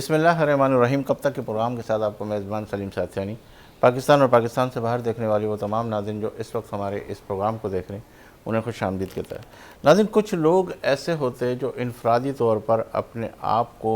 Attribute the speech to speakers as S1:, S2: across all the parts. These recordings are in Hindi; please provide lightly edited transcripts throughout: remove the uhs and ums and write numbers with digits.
S1: बिस्मिल्लाहिर्रहमानिर्रहीम। कब तक के प्रोग्राम के साथ आपको मेज़बान सलीम साथियानी। पाकिस्तान और पाकिस्तान से बाहर देखने वाले वो तमाम नाज़रीन जो इस वक्त हमारे इस प्रोग्राम को देख रहे हैं, उन्हें खुश आमदीद कहता है। नाज़रीन, कुछ लोग ऐसे होते हैं जो इनफरादी तौर पर अपने आप को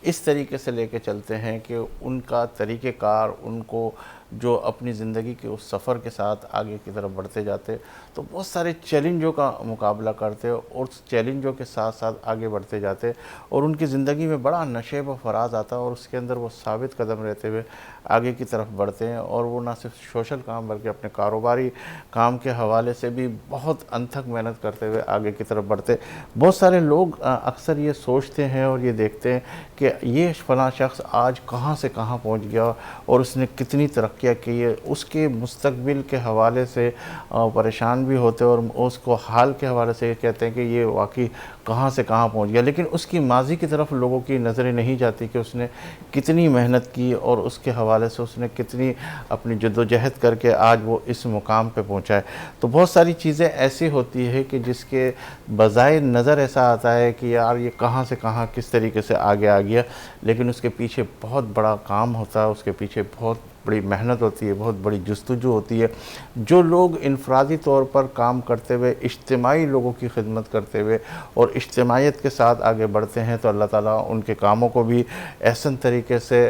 S1: इस तरीके से लेके चलते हैं कि उनका तरीक़ेकार उनको जो अपनी ज़िंदगी के उस सफ़र के साथ आगे की तरफ बढ़ते जाते, तो बहुत सारे चैलेंजों का मुकाबला करते और उस चैलेंजों के साथ साथ आगे बढ़ते जाते और उनकी ज़िंदगी में बड़ा नशेब व फराज आता है और उसके अंदर वो साबित कदम रहते हुए आगे की तरफ बढ़ते हैं। और वो ना सिर्फ सोशल काम बल्कि अपने कारोबारी काम के हवाले से भी बहुत अनथक मेहनत करते हुए आगे की तरफ बढ़ते। बहुत सारे लोग अक्सर ये सोचते हैं और ये देखते हैं कि ये फ़लाँ शख्स आज कहाँ से कहाँ पहुँच गया और उसने कितनी तरक्कियाँ की है। उसके मुस्तकबिल के हवाले से परेशान भी होते और उसको हाल के हवाले से कहते हैं कि ये वाकई कहाँ से कहाँ पहुँच गया, लेकिन उसकी माजी की तरफ लोगों की नज़रें नहीं जाती कि उसने कितनी मेहनत की और उसके हवाले से उसने कितनी अपनी जद्दोजहद करके आज वो इस मुकाम पे पहुँचा है। तो बहुत सारी चीज़ें ऐसी होती है कि जिसके बज़ाहिर नज़र ऐसा आता है कि यार ये कहाँ से कहाँ किस तरीके से आगे आ गया, लेकिन उसके पीछे बहुत बड़ा काम होता है, उसके पीछे बहुत बड़ी मेहनत होती है, बहुत बड़ी जस्तजू होती है। जो लोग इनफरादी तौर पर काम करते हुए इज्तिमाई लोगों की खिदमत करते हुए और इज्तिमाइयत के साथ आगे बढ़ते हैं, तो अल्लाह ताला उनके कामों को भी एहसन तरीके से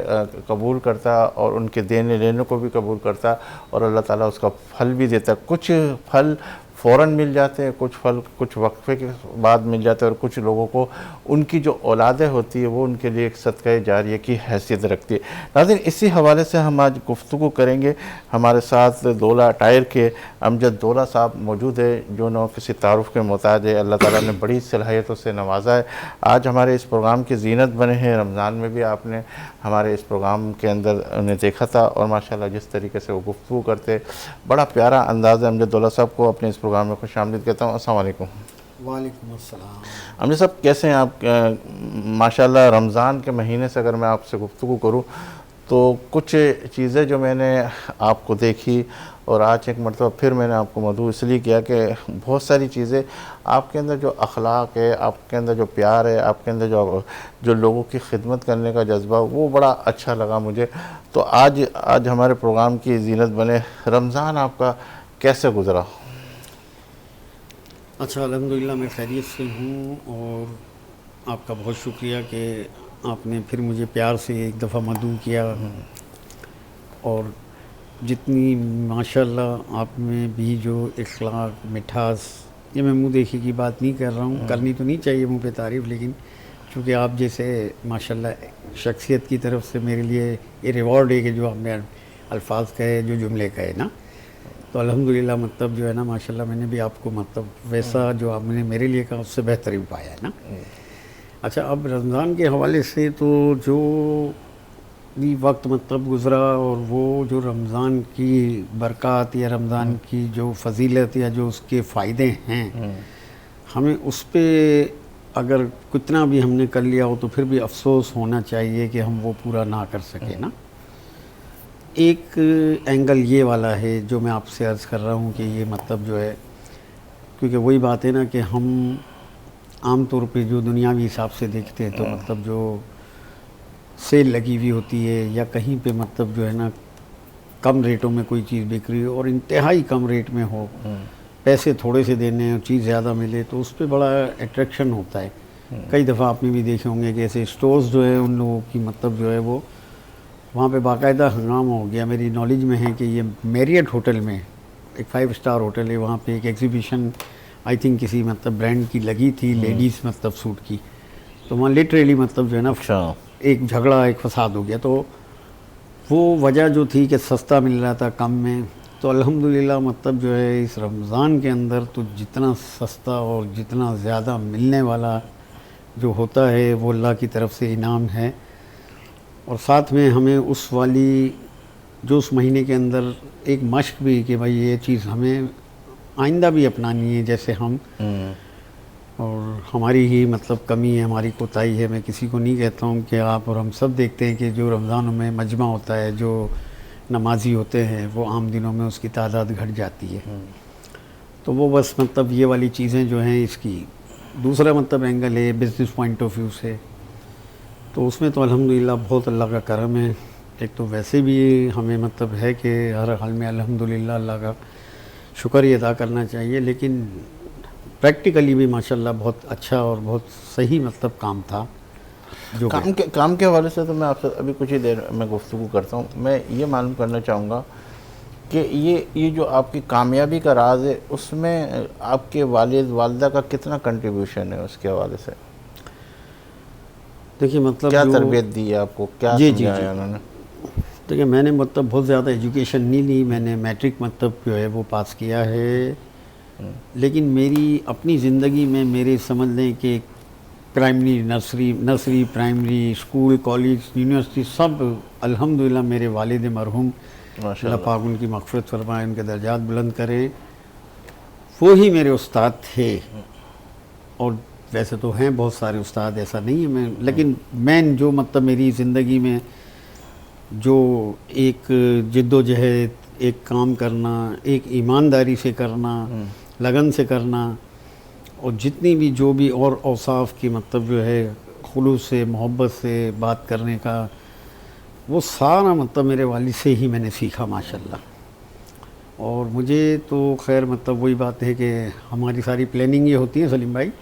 S1: कबूल करता और उनके देने लेने को भी कबूल करता और अल्लाह ताला उसका फल भी देता। कुछ फल फ़ौरन मिल जाते हैं, कुछ फल कुछ वक्फे के बाद मिल जाते हैं और कुछ लोगों को उनकी जो औलादें होती है वो उनके लिए एक सदक़ा जारिया की हैसियत रखती है। नाज़रीन, इसी हवाले से हम आज गुफ्तगू करेंगे। हमारे साथ दौला टायर के अमजद दौला साहब मौजूद है जो न किसी तारुफ़ के मोहताज है। अल्लाह ताला ने बड़ी सलाहियतों से नवाजा है। आज हमारे इस प्रोग्राम की ज़ीनत बने हैं। रमज़ान में भी आपने हमारे इस प्रोग्राम के अंदर उन्हें देखा था और माशाल्लाह जिस तरीके से वो गुफ्तगू करते, बड़ा प्यारा अंदाज़ है। अमजद दौला साहब को अपने इस प्रोग्राम में खुश आमदीद कहता हूँ। अस्सलाम वालेकुम।
S2: वालेकुम अस्सलाम।
S1: अमजद साहब, कैसे हैं आप? माशाल्लाह रमज़ान के महीने से अगर मैं आपसे गुफ्तगू करूँ तो कुछ चीज़ें जो मैंने आपको देखी और आज एक मरतबा फिर मैंने आपको मदऊ इसलिए किया कि बहुत सारी चीज़ें आपके अंदर जो अखलाक है, आपके अंदर जो प्यार है, आपके अंदर जो लोगों की खिदमत करने का जज्बा, वो बड़ा अच्छा लगा मुझे। तो आज हमारे प्रोग्राम की ज़ीनत बने। रमज़ान आपका कैसे गुज़रा?
S2: अच्छा, अल्हम्दुलिल्लाह मैं खैरियत से हूँ और आपका बहुत शुक्रिया कि आपने फिर मुझे प्यार से एक दफ़ा मदऊ किया। और जितनी माशाल्लाह आप में भी जो इखलाक, मिठास, ये मैं मुँह देखी की बात नहीं कर रहा हूँ, करनी तो नहीं चाहिए मुँह पे तारीफ़, लेकिन चूँकि आप जैसे माशाल्लाह शख्सियत की तरफ से मेरे लिए ये रिवॉर्ड है कि जो आपने अल्फाज कहे, जो जुमले कहे ना, तो अल्हम्दुलिल्लाह मतलब जो है ना माशाल्लाह मैंने भी आपको मतलब वैसा जो आपने मेरे लिए कहा उससे बेहतर ही पाया है ना। अच्छा, अब रमज़ान के हवाले से तो जो भी वक्त मतलब गुज़रा और वो जो रमज़ान की बरक़ात या रमज़ान की जो फजीलत या जो उसके फ़ायदे हैं, हमें उस पर अगर कितना भी हमने कर लिया हो तो फिर भी अफसोस होना चाहिए कि हम वो पूरा ना कर सके ना। एक एंगल ये वाला है जो मैं आपसे अर्ज़ कर रहा हूँ कि ये मतलब जो है, क्योंकि वही बात है ना कि हम आम तौर पे जो दुनियावी हिसाब से देखते हैं तो मतलब जो सेल लगी हुई होती है या कहीं पे मतलब जो है ना कम रेटों में कोई चीज़ बिक रही हो और इंतहाई कम रेट में हो, पैसे थोड़े से देने और चीज़ ज़्यादा मिले, तो उस पर बड़ा अट्रैक्शन होता है। कई दफ़ा आपने भी देखे होंगे कि ऐसे स्टोर्स जो है उन लोगों की मतलब जो है वो वहाँ पे बाकायदा हंगामा हो गया। मेरी नॉलेज में है कि ये मैरियट होटल में, एक 5 स्टार होटल है, वहाँ पे एक एग्जीबिशन आई थिंक किसी मतलब ब्रांड की लगी थी, लेडीज़ मतलब सूट की, तो वहाँ लिटरली मतलब जो है ना एक झगड़ा, एक फसाद हो गया। तो वो वजह जो थी कि सस्ता मिल रहा था कम में, तो अल्हम्दुलिल्लाह मतलब जो है इस रमज़ान के अंदर तो जितना सस्ता और जितना ज़्यादा मिलने वाला जो होता है वो अल्लाह की तरफ से इनाम है। और साथ में हमें उस वाली जो उस महीने के अंदर एक मश्क भी कि भाई ये चीज़ हमें आइंदा भी अपनानी है, जैसे हम और हमारी ही मतलब कमी है, हमारी कोताही है। मैं किसी को नहीं कहता हूँ कि आप और हम सब देखते हैं कि जो रमज़ान में मजमा होता है, जो नमाजी होते हैं, वो आम दिनों में उसकी तादाद घट जाती है। तो वो बस मतलब ये वाली चीज़ें जो हैं इसकी दूसरा मतलब एंगल है बिज़नेस पॉइंट ऑफ व्यू से तो उसमें तो अल्हम्दुलिल्लाह बहुत अल्लाह का करम है। एक तो वैसे भी हमें मतलब है कि हर हाल में अल्हम्दुलिल्लाह अल्लाह का शुक्र ही अदा करना चाहिए, लेकिन प्रैक्टिकली भी माशाल्लाह बहुत अच्छा और बहुत सही मतलब काम था जो
S1: काम के हवाले से तो मैं आपसे अभी कुछ ही देर में गुफ्तगू करता हूँ। मैं ये मालूम करना चाहूँगा कि ये जो आपकी कामयाबी का राज है, उसमें आपके वालिद वालिदा का कितना कंट्रीब्यूशन है उसके हवाले से?
S2: देखिए मतलब
S1: क्या
S2: जो
S1: तरबियत दी है आपको, क्या
S2: जी जी जी
S1: समझाया उन्होंने?
S2: देखिए मैंने मतलब बहुत ज़्यादा एजुकेशन नहीं ली, मैंने मैट्रिक मतलब जो है वो पास किया है, लेकिन मेरी अपनी ज़िंदगी में मेरे समझ लें कि primary nursery primary school college university सब अल्हम्दुलिल्लाह मेरे वालिद मरहूम अल्लाह
S1: माशाल्लाह।
S2: पाक उनकी मग़फ़िरत फरमाए, उनके दर्जात बुलंद करे, वो ही मेरे उस्ताद थे। और वैसे तो हैं बहुत सारे उस्ताद, ऐसा नहीं है मैं, लेकिन मैन जो मतलब मेरी ज़िंदगी में जो एक जिद्दोजहद, एक काम करना, एक ईमानदारी से करना, लगन से करना, और जितनी भी जो भी और औसाफ की मतलब जो है खुलूस से मोहब्बत से बात करने का, वो सारा मतलब मेरे वालिद से ही मैंने सीखा माशाल्लाह। और मुझे तो खैर मतलब वही बात है कि हमारी सारी प्लानिंग ये होती है सलीम भाई,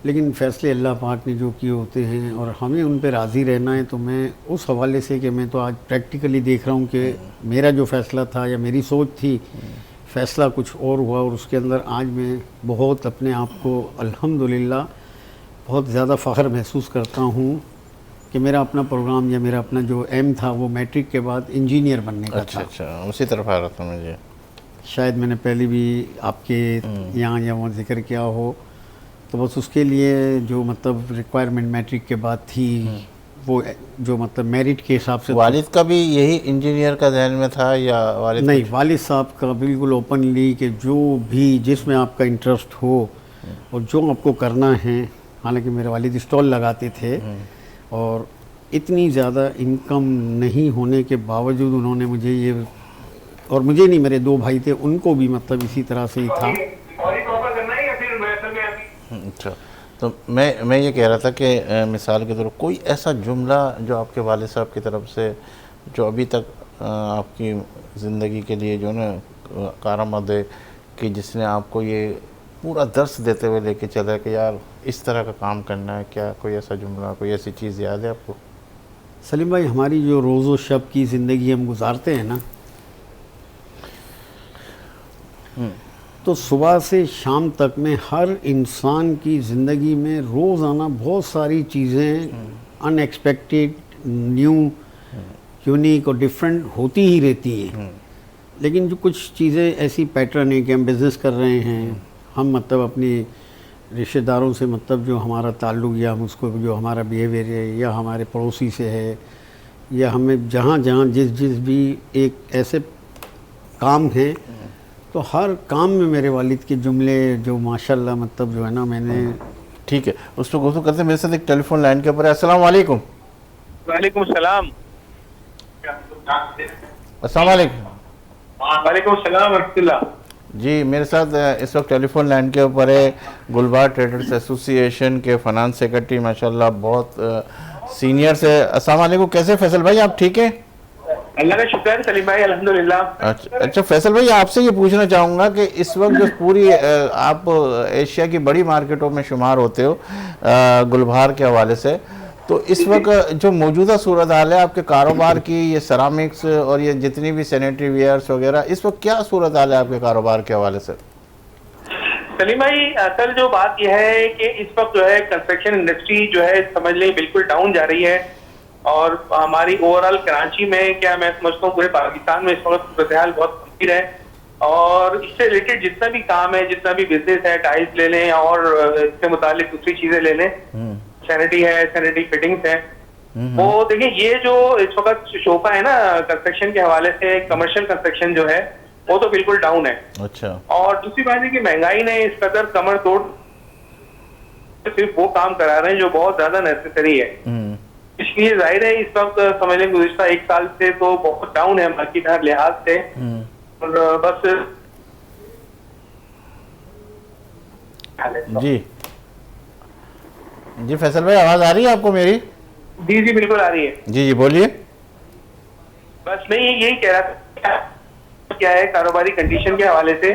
S2: लेकिन फ़ैसले अल्लाह पाक ने जो किए होते हैं और हमें उन पे राज़ी रहना है। तो मैं उस हवाले से कि मैं तो आज प्रैक्टिकली देख रहा हूँ कि मेरा जो फ़ैसला था या मेरी सोच थी, फ़ैसला कुछ और हुआ, और उसके अंदर आज मैं बहुत अपने आप को अल्हम्दुलिल्लाह बहुत ज़्यादा फ़ख्र महसूस करता हूँ कि मेरा अपना प्रोग्राम या मेरा अपना जो एम था वो मैट्रिक के बाद इंजीनियर बनने का
S1: अच्छा
S2: था।
S1: अच्छा, उसी तरफ आ रहा था मुझे।
S2: शायद मैंने पहले भी आपके यहाँ या वहाँ जिक्र किया हो। तो बस उसके लिए जो मतलब रिक्वायरमेंट मैट्रिक के बाद थी, वो जो मतलब मेरिट के हिसाब से
S1: वालिद का भी यही इंजीनियर का जहन में था या वालिद
S2: नहीं,
S1: कुछ?
S2: वालिद साहब का बिल्कुल ओपनली कि जो भी जिसमें आपका इंटरेस्ट हो और जो आपको करना है। हालांकि मेरे वालिद स्टॉल लगाते थे और इतनी ज़्यादा इनकम नहीं होने के बावजूद उन्होंने मुझे ये, और मुझे नहीं, मेरे दो भाई थे, उनको भी मतलब इसी तरह से ही था।
S1: अच्छा, तो मैं ये कह रहा था कि मिसाल के तौर पर कोई ऐसा जुमला जो आपके वालिद साहब की तरफ से जो अभी तक आपकी ज़िंदगी के लिए जो ना कारआमद है, कि जिसने आपको ये पूरा दर्स देते हुए लेके चला है कि यार इस तरह का काम करना है, क्या कोई ऐसा जुमला, कोई ऐसी चीज़ याद है आपको?
S2: सलीम भाई, हमारी जो रोज़ व शब की ज़िंदगी हम गुजारते हैं ना, तो सुबह से शाम तक में हर इंसान की ज़िंदगी में रोज़ाना बहुत सारी चीज़ें अनएक्सपेक्टेड, न्यू, यूनिक और डिफरेंट होती ही रहती हैं। लेकिन जो कुछ चीज़ें ऐसी पैटर्न है कि हम बिज़नेस कर रहे हैं, हम मतलब अपनी रिश्तेदारों से मतलब जो हमारा ताल्लुक़ या हम उसको जो हमारा बिहेवियर है या हमारे पड़ोसी से है, या हमें जहाँ जहाँ जिस जिस भी एक ऐसे काम हैं, तो हर काम में मेरे वालिद के जुमले जो माशाल्लाह मतलब जो है ना मैंने।
S1: ठीक है, उस पर गुफ्तगू करते हैं। मेरे साथ एक टेलीफोन लाइन के ऊपर है। अस्सलाम वालेकुम।
S3: वालेकुम सलाम।
S1: अस्सलाम वालेकुम।
S3: वालेकुम सलाम रहमतुल्लाह।
S1: जी, मेरे साथ इस वक्त टेलीफोन लाइन के ऊपर है गुलबार ट्रेडर्स एसोसिएशन के फाइनेंस सेक्रेटरी, माशाल्लाह बहुत सीनियर से। अस्सलाम वालेकुम, कैसे फैसल भाई, आप ठीक हैं?
S3: अल्लाह का शुक्र है सलीम भाई, अल्हम्दुलिल्लाह।
S1: अच्छा फैसल भाई, आपसे ये पूछना चाहूँगा कि इस वक्त जो पूरी आप एशिया की बड़ी मार्केटों में शुमार होते हो गुलबार के हवाले से, तो इस वक्त जो मौजूदा सूरत हाल है आपके कारोबार की, ये सरामिक्स और ये जितनी भी सैनिटरी वेयर्स वगैरह, इस वक्त क्या सूरत हाल है आपके कारोबार के हवाले से?
S3: सलीम भाई, असल जो बात यह है कि इस वक्त जो है कंस्ट्रक्शन इंडस्ट्री जो है समझ लें बिल्कुल डाउन जा रही है, और हमारी ओवरऑल कराची में, क्या मैं समझता हूँ पूरे पाकिस्तान में इस वक्त सूरत हाल बहुत गंभीर है। और इससे रिलेटेड जितना भी काम है, जितना भी बिजनेस है, टाइल्स ले लें और इससे मुतालिक दूसरी चीजें ले लें, सैनिटरी है, सैनिटरी फिटिंग्स है, वो देखिए ये जो इस वक्त शोभा है ना कंस्ट्रक्शन के हवाले से, कमर्शियल कंस्ट्रक्शन जो है वो तो बिल्कुल डाउन है।
S1: अच्छा।
S3: और दूसरी बात है कि महंगाई ने इस कदर कमर तोड़, सिर्फ वो काम करा रहे हैं जो बहुत ज्यादा नेसेसरी है, इसलिए जाहिर है इस वक्त समझ लें गुज़िश्ता एक साल से तो बहुत डाउन है मार्केट हर लिहाज से। और बस
S1: जी जी फैसल भाई, आवाज़ आ रही है आपको मेरी?
S3: जी जी बिल्कुल आ रही है।
S1: जी जी बोलिए।
S3: बस मैं यही कह रहा था, क्या है कारोबारी कंडीशन के हवाले से,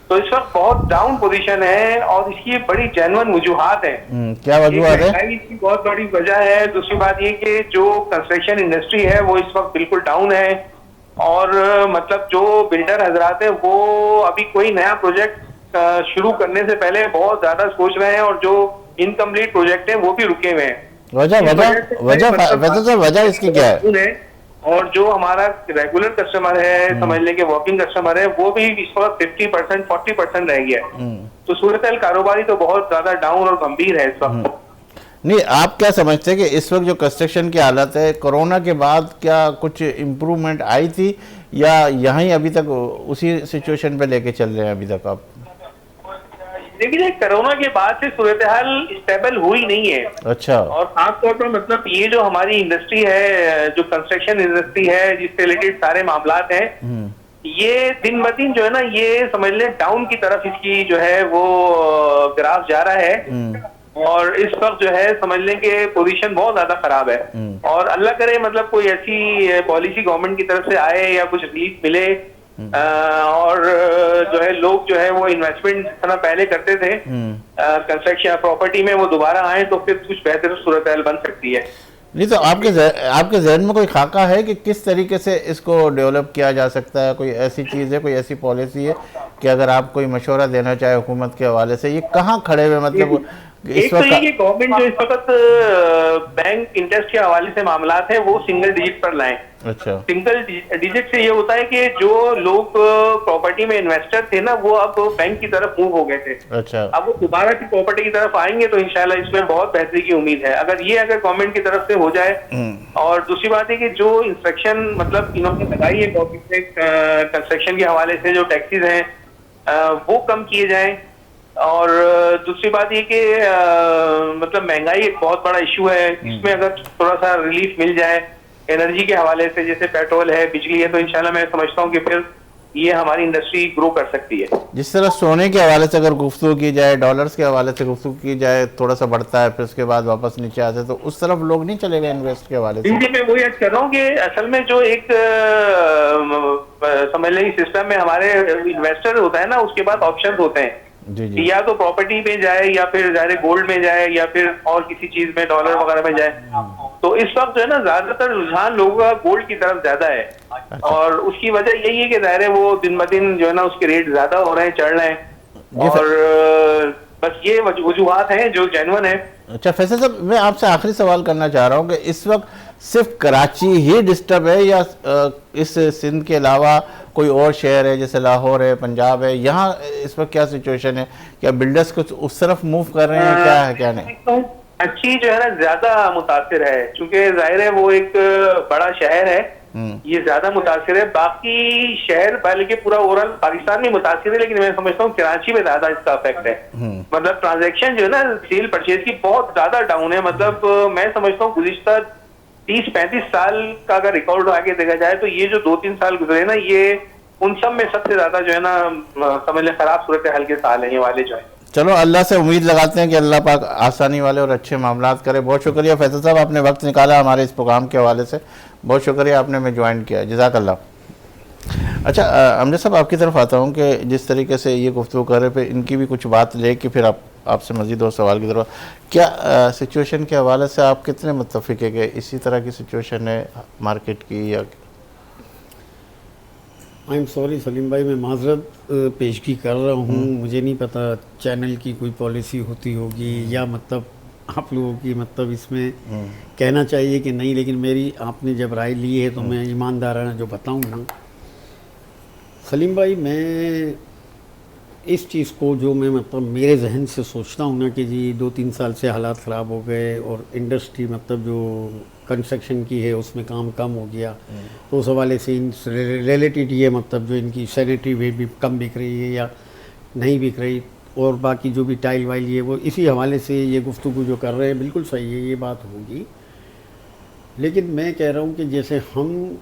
S3: तो इस वक्त बहुत डाउन पोजीशन है और इसकी बड़ी जेन्युइन वजूहात है।
S1: क्या
S3: एक
S1: वजूहत है?
S3: महंगाई की बहुत बड़ी वजह है। दूसरी बात ये कि जो कंस्ट्रक्शन इंडस्ट्री है वो इस वक्त बिल्कुल डाउन है, और मतलब जो बिल्डर हजरात है वो अभी कोई नया प्रोजेक्ट शुरू करने से पहले बहुत ज्यादा सोच रहे हैं, और जो इनकम्प्लीट प्रोजेक्ट है वो भी रुके हुए हैं।
S1: वजह
S3: इस
S1: वजह
S3: वजह से
S1: वजह
S3: मतलब
S1: वजह सर वजह इसकी क्या है?
S3: और जो हमारा रेगुलर कस्टमर है, समझ लें कि वर्किंग कस्टमर है, वो भी इस वक्त 50% 40% रह गया है। तो सूरत कारोबारी तो बहुत ज्यादा डाउन और गंभीर है इस वक्त।
S1: नहीं, आप क्या समझते हैं कि इस वक्त जो कंस्ट्रक्शन की हालत है, कोरोना के बाद क्या कुछ इम्प्रूवमेंट आई थी, या यहीं अभी तक उसी सिचुएशन पे लेके चल रहे हैं अभी तक आप?
S3: लेकिन कोरोना के बाद से सूरत हाल स्टेबल हुई नहीं है।
S1: अच्छा।
S3: और खासतौर पर मतलब ये जो हमारी इंडस्ट्री है, जो कंस्ट्रक्शन इंडस्ट्री है, जिससे रिलेटेड सारे मामलात हैं, ये दिन ब दिन जो है ना, ये समझ लें डाउन की तरफ इसकी जो है वो ग्राफ जा रहा है। और इस वक्त जो है समझ लें कि पोजीशन बहुत ज्यादा खराब है। और अल्लाह करे मतलब कोई ऐसी पॉलिसी गवर्नमेंट की तरफ से आए या कुछ रिलीफ मिले, और जो है लोग जो है वो इन्वेस्टमेंट जिस तरह पहले करते थे कंस्ट्रक्शन प्रॉपर्टी में, वो दोबारा आए तो फिर कुछ बेहतर सूरत हाल बन सकती है।
S1: नहीं तो आपके जहन में कोई खाका है कि किस तरीके से इसको डेवलप किया जा सकता है? कोई ऐसी चीज़ है, कोई ऐसी पॉलिसी है कि अगर आप कोई मशवरा देना चाहे हुकूमत के हवाले से, ये कहाँ खड़े हुए मतलब
S3: एक तो ये कि गवर्नमेंट जो इस वक्त बैंक इंटरेस्ट के हवाले से मामलात है वो सिंगल डिजिट पर लाएं।
S1: अच्छा।
S3: सिंगल डिजिट से ये होता है कि जो लोग प्रॉपर्टी में इन्वेस्टर थे ना, वो अब बैंक की तरफ मूव हो गए थे।
S1: अच्छा।
S3: अब वो दोबारा की प्रॉपर्टी की तरफ आएंगे तो इंशाल्लाह इसमें बहुत बेहतरी की उम्मीद है, अगर गवर्नमेंट की तरफ से हो जाए। और दूसरी बात है कि जो इंस्ट्रक्शन मतलब इन्होंने लगाई है गवर्नमेंट ने कंस्ट्रक्शन के हवाले से, जो टैक्सेस हैं वो कम किए जाएं। और दूसरी बात ये कि मतलब महंगाई एक बहुत बड़ा इशू है, इसमें अगर थोड़ा सा रिलीफ मिल जाए एनर्जी के हवाले से, जैसे पेट्रोल है, बिजली है, तो इंशाल्लाह मैं समझता हूँ कि फिर ये हमारी इंडस्ट्री ग्रो कर सकती है। जिस
S1: तरह सोने के हवाले से अगर गुफ्तगू की जाए, डॉलर्स के हवाले से गुफ्तगू की जाए, थोड़ा सा बढ़ता है फिर उसके बाद वापस नीचे आते हैं, तो उस तरफ लोग नहीं चले गए इन्वेस्ट के हवाले से?
S3: मैं वही अर्ज कर रहा हूँ कि असल में जो एक समझ लें सिस्टम में हमारे इन्वेस्टर होता है ना, उसके बाद ऑप्शन होते हैं
S1: जी।
S3: या तो प्रॉपर्टी में जाए, या फिर डायरेक्ट गोल्ड में जाए, या फिर और किसी चीज में डॉलर वगैरह में जाए। तो इस वक्त जो है ना ज्यादातर रुझान लोगों का गोल्ड की तरफ ज्यादा है। अच्छा। और उसकी वजह यही है कि ज़ाहिर है वो दिन ब दिन जो है ना उसके रेट ज्यादा हो रहे हैं, चढ़ रहे हैं, और बस ये वजूहात हैं जो जेन्युइन है।
S1: अच्छा फैसल साहब, मैं आपसे आखिरी सवाल करना चाह रहा हूँ कि इस वक्त सिर्फ कराची ही डिस्टर्ब है, या इस सिंध के अलावा कोई और शहर है जैसे लाहौर है, पंजाब है, यहाँ इस वक्त क्या सिचुएशन है? क्या बिल्डर्स कुछ उस तरफ मूव कर रहे हैं, क्या है क्या नहीं?
S3: अच्छी जो है ना ज्यादा मुतासिर है, क्योंकि जाहिर है वो एक बड़ा शहर है, ये ज्यादा मुतासिर है। बाकी शहर बल्कि पूरा ओवरऑल पाकिस्तान में मुतासिर है, लेकिन मैं समझता हूँ कराची में ज्यादा इसका इफेक्ट है। मतलब ट्रांजैक्शन जो है ना सेल परचेज की बहुत ज्यादा डाउन है। मतलब मैं समझता हूँ गुज़िश्ता 30-35 साल का अगर रिकॉर्ड आगे देखा जाए तो ये जो 2-3 साल गुजरे ना, ये उन सब में सबसे ज्यादा जो है ना समझ लें खराब सूरत हाल के साल है ये वाले जो है।
S1: चलो अल्लाह से उम्मीद लगाते हैं कि अल्लाह पाक आसानी वाले और अच्छे मामलात करे। बहुत शुक्रिया फैसल साहब, आपने वक्त निकाला हमारे इस प्रोग्राम के हवाले से, बहुत शुक्रिया आपने हमें ज्वाइन किया, जज़ाकल्लाह। अच्छा अमजद साहब, आपकी तरफ आता हूँ कि जिस तरीके से ये गुफ्तगू कर रहे पे इनकी भी कुछ बात ले कि फिर आपसे मज़ीद और सवाल की तरफ, क्या सिचुएशन के हवाले से आप कितने मुत्तफ़िक है कि इसी तरह की सिचुएशन है मार्केट की? या
S2: आई एम सॉरी सलीम भाई, मैं माजरत पेशगी कर रहा हूँ, मुझे नहीं पता चैनल की कोई पॉलिसी होती होगी या मतलब आप लोगों की मतलब इसमें कहना चाहिए कि नहीं, लेकिन मेरी आपने जब राय ली है तो मैं ईमानदाराना जो बताऊँ ना सलीम भाई, मैं इस चीज़ को जो मैं मतलब मेरे जहन से सोचता हूँ ना कि जी 2-3 साल से हालात ख़राब हो गए और इंडस्ट्री मतलब जो कंस्ट्रक्शन की है उसमें काम कम हो गया, तो उस हवाले से इन रिलेटेड ये मतलब जो इनकी सैनिटरी वेयर भी कम बिक रही है या नहीं बिक रही, और बाकी जो भी टाइल वाइल ये वो इसी हवाले से ये गुफ्तगू जो कर रहे हैं बिल्कुल सही है, ये बात होगी। लेकिन मैं कह रहा हूँ कि जैसे हम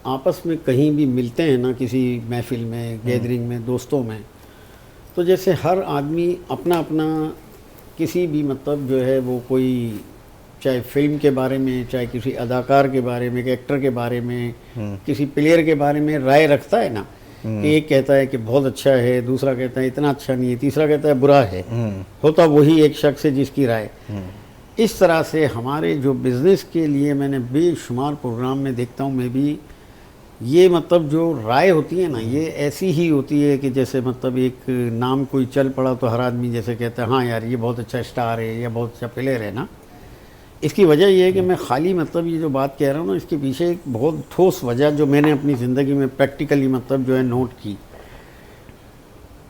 S2: आपस में कहीं भी मिलते हैं ना, किसी महफिल में, गैदरिंग में, दोस्तों में, तो जैसे हर आदमी अपना अपना किसी भी मतलब जो है वो कोई चाहे फिल्म के बारे में, चाहे किसी अदाकार के बारे में, एक्टर के बारे में, किसी प्लेयर के बारे में राय रखता है ना, कि एक कहता है कि बहुत अच्छा है, दूसरा कहता है इतना अच्छा नहीं है, तीसरा कहता है बुरा है, होता वही एक शख्स है जिसकी राय। इस तरह से हमारे जो बिज़नेस के लिए मैंने बेशुमार प्रोग्राम में देखता हूँ मैं भी, ये मतलब जो राय होती है ना, ये ऐसी ही होती है कि जैसे मतलब एक नाम कोई चल पड़ा तो हर आदमी जैसे कहता है हाँ यार ये बहुत अच्छा स्टार है या बहुत अच्छा प्लेयर है ना। इसकी वजह ये है कि मैं खाली मतलब ये जो बात कह रहा हूँ ना, इसके पीछे एक बहुत ठोस वजह जो मैंने अपनी ज़िंदगी में प्रैक्टिकली मतलब जो है नोट की,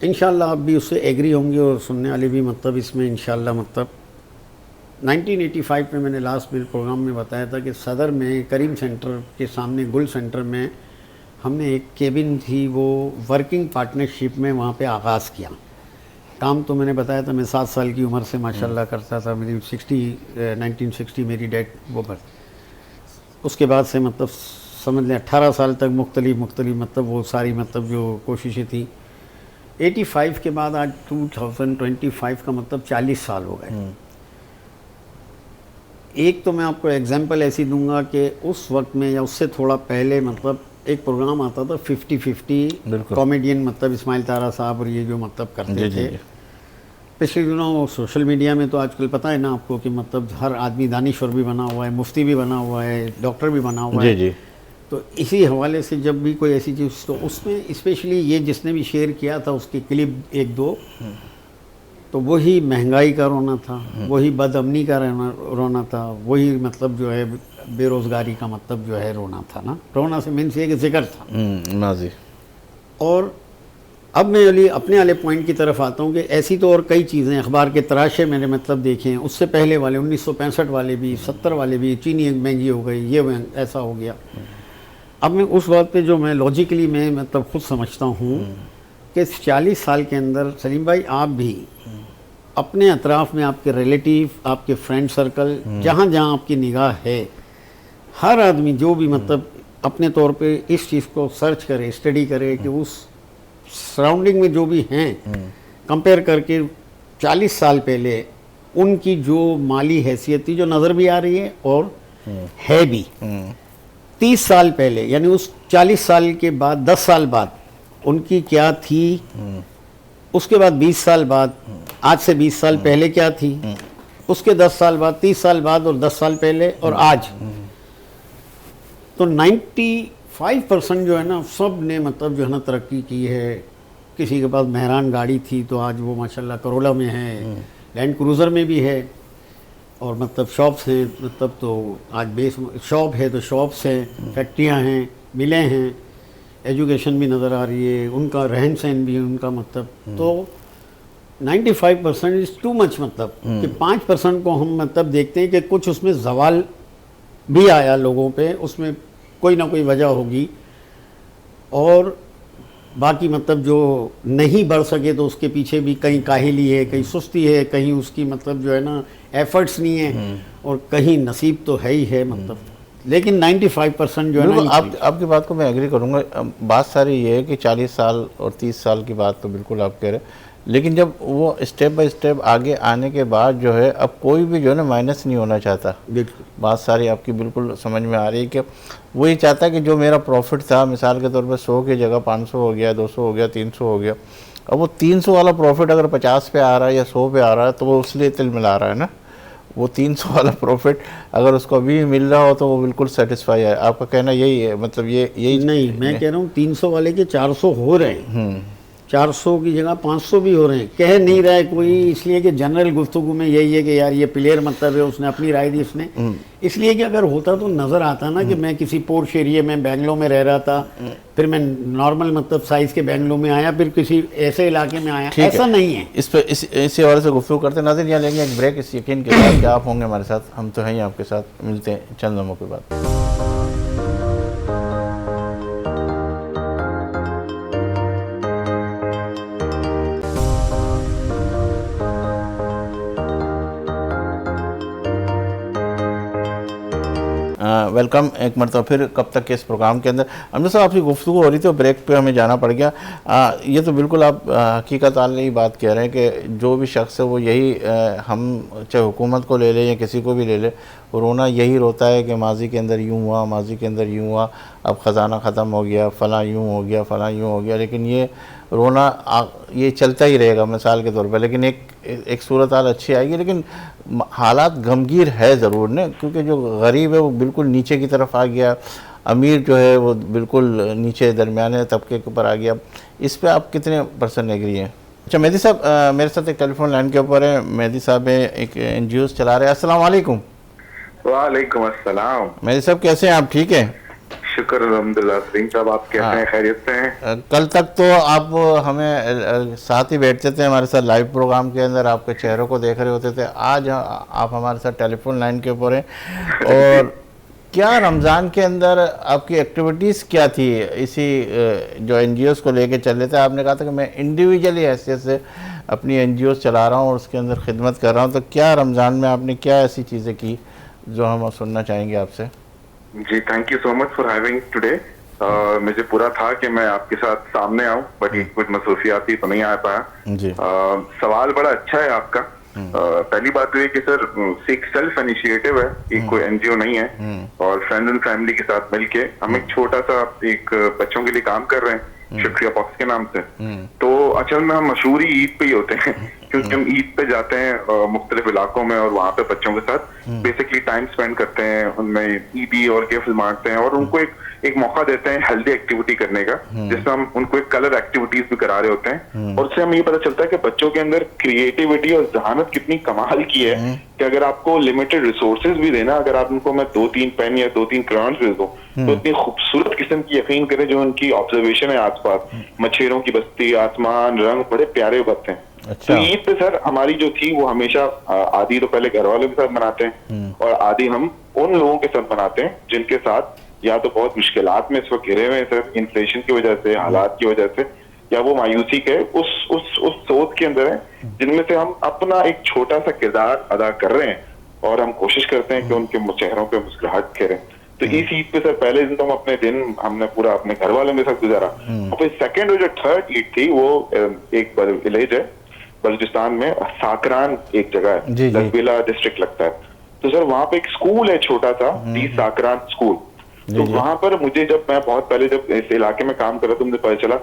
S2: इंशाल्लाह आप भी उससे एग्री होंगे और सुनने वाले भी मतलब इसमें इंशाल्लाह मतलब 1985 में मैंने लास्ट मेरे प्रोग्राम में बताया था कि सदर में करीम सेंटर के सामने गुल सेंटर में हमने एक केबिन थी, वो वर्किंग पार्टनरशिप में वहाँ पे आगाज़ किया। काम तो मैंने बताया था मैं 7 साल की उम्र से माशाल्लाह करता था। मेरी 1960 मेरी डेट वो पर, उसके बाद से मतलब समझ लें 18 साल तक मुख्तलिफ मतलब वो सारी मतलब जो कोशिशें थी। 85 के बाद आज 2025 का मतलब 40 साल हो गए। एक तो मैं आपको एग्जांपल ऐसी दूंगा कि उस वक्त में या उससे थोड़ा पहले मतलब एक प्रोग्राम आता था 50-50 कॉमेडियन मतलब इस्माइल तारा साहब और ये जो मतलब करते थे। पिछले दिनों सोशल मीडिया में तो आजकल पता है ना आपको कि मतलब हर आदमी दानिश्वर भी बना हुआ है, मुफ्ती भी बना हुआ है, डॉक्टर भी बना हुआ है। तो इसी हवाले से जब भी कोई ऐसी चीज़, तो उसमें स्पेशली ये जिसने भी शेयर किया था उसकी क्लिप 1-2, तो वही महंगाई का रोना था, वही बदअमनी का रोना था, वही मतलब जो है बेरोज़गारी का मतलब जो है रोना था ना। रोना से मीन्स ये कि जिक्र था
S1: नाजी।
S2: और अब मैं अपने वाले पॉइंट की तरफ आता हूँ कि ऐसी तो और कई चीज़ें अखबार के तराशे मैंने मतलब देखे हैं। उससे पहले वाले 1965 वाले भी, 70 वाले भी, चीनी महंगी हो गई, ये ऐसा हो गया। अब मैं उस बात पे जो मैं लॉजिकली मैं मतलब खुद समझता हूँ कि 40 साल के अंदर सलीम भाई आप भी अपने अतराफ़ में, आपके रिलेटिव, आपके फ्रेंड सर्कल, जहाँ जहाँ आपकी निगाह है, हर आदमी जो भी मतलब अपने तौर पे इस चीज़ को सर्च करे, स्टडी करे कि उस सराउंडिंग में जो भी हैं कंपेयर करके 40 साल पहले उनकी जो माली हैसियत थी जो नज़र भी आ रही है और है भी, 30 साल पहले यानी उस 40 साल के बाद 10 साल बाद उनकी क्या थी, उसके बाद 20 साल बाद, आज से 20 साल पहले क्या थी, उसके 10 साल बाद, 30 साल बाद और 10 साल पहले और आज। तो 95% जो है ना सब ने मतलब जो है ना तरक्की की है। किसी के पास मेहरान गाड़ी थी तो आज वो माशाल्लाह करोला में है, लैंड क्रूज़र में भी है, और मतलब शॉप्स हैं, मतलब तो आज बेस शॉप है तो शॉप्स हैं, फैक्ट्रियां हैं, मिलें हैं, एजुकेशन भी नज़र आ रही है, उनका रहन सहन भी है उनका मतलब। तो 95% इज़ टू मच मतलब कि 5% को हम मतलब देखते हैं कि कुछ उसमें जवाल भी आया लोगों पे, उसमें कोई ना कोई वजह होगी, और बाकी मतलब जो नहीं बढ़ सके तो उसके पीछे भी कहीं काहिली है, कहीं सुस्ती है, कहीं उसकी मतलब जो है ना एफर्ट्स नहीं है, और कहीं नसीब तो है ही है मतलब। लेकिन 95% जो है ना
S1: आपकी बात को मैं एग्री करूंगा। बात सारी ये है कि 40 साल और 30 साल की बात तो बिल्कुल आप कह रहे हैं, लेकिन जब वो स्टेप बाय स्टेप आगे आने के बाद जो है अब कोई भी जो है ना माइनस नहीं होना चाहता।
S2: बिल्कुल
S1: बात सारी आपकी बिल्कुल समझ में आ रही है कि वो ये चाहता है कि जो मेरा प्रॉफिट था मिसाल के तौर पर 100 की जगह 500 हो गया, 200 हो गया, 300 हो गया, अब वो 300 वाला प्रॉफिट अगर 50 पे आ रहा है या 100 पे आ रहा है तो वो उसलिए तिल मिला रहा है ना। वो 300 वाला प्रॉफिट अगर उसको अभी मिल रहा हो तो वो बिल्कुल सेटिस्फाई है। आपका कहना यही है, मतलब यही
S2: नहीं, मैं कह रहा हूँ 300 वाले के 400 हो रहे हैं, 400 की जगह 500 भी हो रहे हैं। कह नहीं रहा है कोई, इसलिए कि जनरल गुफ्तगू में यही है कि यार ये प्लेयर मतलब है, उसने अपनी राय दी उसने, इसलिए कि अगर होता तो नज़र आता ना कि मैं किसी पोर्श एरिया में बेंगलोर में रह रहा था, फिर मैं नॉर्मल मतलब साइज़ के बेंगलोर में आया, फिर किसी ऐसे इलाके में आया, ऐसा नहीं है।
S1: इस पर इसी हवाले से गुफ्तगू करते नाज़रीन, यहाँ लेंगे एक ब्रेक इस यकीन के साथ कि आप होंगे हमारे साथ, हम तो हैं ही आपके साथ। मिलते हैं चंद लम्हों के बाद। वेलकम एक मरतबा फिर कब तक के इस प्रोग्राम के अंदर। अमजद साहब, आपकी गुफ्तगू हो रही थी, ब्रेक पे हमें जाना पड़ गया। ये तो बिल्कुल आप हकीकत वाली बात कह रहे हैं कि जो भी शख्स है वो यही हम चाहे हुकूमत को ले लें या किसी को भी ले लें, रोना यही रोता है कि माजी के अंदर यूँ हुआ, माजी के अंदर यूँ हुआ, अब ख़जाना ख़त्म हो गया, फ़लाँ यूँ हो गया, फ़लाँ यूँ हो गया। लेकिन ये रोना ये चलता ही रहेगा मिसाल के तौर पर। लेकिन एक सूरत हाल अच्छी आएगी, लेकिन हालात गमगीर है ज़रूर न, क्योंकि जो गरीब है वो बिल्कुल नीचे की तरफ आ गया, अमीर जो है वो बिल्कुल नीचे दरमियाने तबके के ऊपर आ गया। इस पे आप कितने % एग्री हैं? अच्छा मेहदी साहब, मेरे साथ एक टेलीफोन लाइन के ऊपर है। मेहदी साहब एक NGOs चला रहे हैं। अस्सलाम वालेकुम।
S4: वालेकुम अस्सलाम।
S1: मेहदी साहब कैसे हैं आप? ठीक है,
S4: शुक्र अल्हम्दुलिल्लाह। सिंह साहब आप कैसे हैं? खैरियत से हैं?
S1: कल तक तो आप हमें साथ ही बैठते थे हमारे साथ लाइव प्रोग्राम के अंदर, आपके चेहरों को देख रहे होते थे। आज आप हमारे साथ टेलीफोन लाइन के ऊपर हैं। और क्या रमज़ान के अंदर आपकी एक्टिविटीज़ क्या थी इसी जो NGOs को लेके चल रहे थे? आपने कहा था कि मैं इंडिविजुअली हैसियत से अपनी NGOs चला रहा हूँ और उसके अंदर खिदमत कर रहा हूँ। तो क्या रमज़ान में आपने क्या ऐसी चीज़ें की जो हम सुनना चाहेंगे आपसे?
S4: जी, thank you so much for having today. मुझे पूरा था कि मैं आपके साथ सामने आऊं, बट कुछ मसरूफियात थी तो नहीं आ पाया
S1: जी।
S4: सवाल बड़ा अच्छा है आपका। पहली बात तो ये कि सर एक सेल्फ इनिशिएटिव है, एक कोई NGO नहीं है, और फ्रेंड एंड फैमिली के साथ मिलके हम एक छोटा सा एक बच्चों के लिए काम कर रहे हैं, शुक्रिया बॉक्स के नाम से। तो असल में हम मशहूर ही ईद पे ही होते हैं, क्योंकि हम ईद पे जाते हैं मुख्तलिफ इलाकों में और वहाँ पे बच्चों के साथ बेसिकली टाइम स्पेंड करते हैं, उनमें ईदी और गिफ्ट बांटते हैं और उनको एक मौका देते हैं हेल्दी एक्टिविटी करने का, जिसमें हम उनको एक कलर एक्टिविटीज भी करा रहे होते हैं। और उससे हमें ये पता चलता है कि बच्चों के अंदर क्रिएटिविटी और जहानत कितनी कमाल की है कि अगर आपको लिमिटेड रिसोर्सेज भी देना, अगर आप उनको मैं 2-3 पेन या 2-3 क्रेयॉन्स दे दूं, तो इतनी खूबसूरत किस्म की यकीन करें जो उनकी ऑब्जर्वेशन है आसपास, मच्छरों की बस्ती, आसमान, रंग बड़े प्यारे बनते हैं।
S1: अच्छा।
S4: तो ईद पे सर हमारी जो थी वो हमेशा आधी तो पहले घर वालों के साथ मनाते हैं और आधी हम उन लोगों के साथ मनाते हैं जिनके साथ या तो बहुत मुश्किलात में इस वक्त घिरे हुए हैं सर, इन्फ्लेशन की वजह से, हालात की वजह से, या वो मायूसी के उस सोच के अंदर है, जिनमें से हम अपना एक छोटा सा किरदार अदा कर रहे हैं और हम कोशिश करते हैं कि उनके चेहरों पे मुस्कुराहट करें। तो इस ईद पे सर पहले दिन तो हम अपने दिन हमने पूरा अपने घर वालों के साथ गुजारा, और फिर सेकेंड और जो थर्ड ईद थी वो एक विलेज है बलूचिस्तान में, साकरान एक जगह है, लसबेला डिस्ट्रिक्ट लगता है। तो सर वहाँ पे एक स्कूल है छोटा सा, टी साकरान स्कूल। तो वहां पर मुझे जब मैं बहुत पहले जब इस इलाके में काम कर रहा था, मुझे पता चला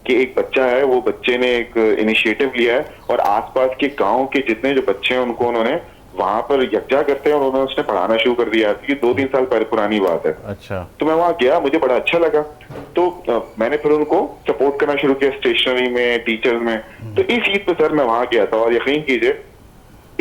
S4: कि एक बच्चा है, वो बच्चे ने एक इनिशिएटिव लिया है और आसपास के गांव के जितने जो बच्चे हैं उनको उन्होंने वहां पर यकजा करते हैं और उन्होंने उसने पढ़ाना शुरू कर दिया। ये 2-3 साल पहले पुरानी बात है।
S1: अच्छा।
S4: तो मैं वहां गया, मुझे बड़ा अच्छा लगा, तो मैंने फिर उनको सपोर्ट करना शुरू किया स्टेशनरी में, टीचर्स में। तो इस ईद पे सर मैं वहां गया था और यकीन कीजिए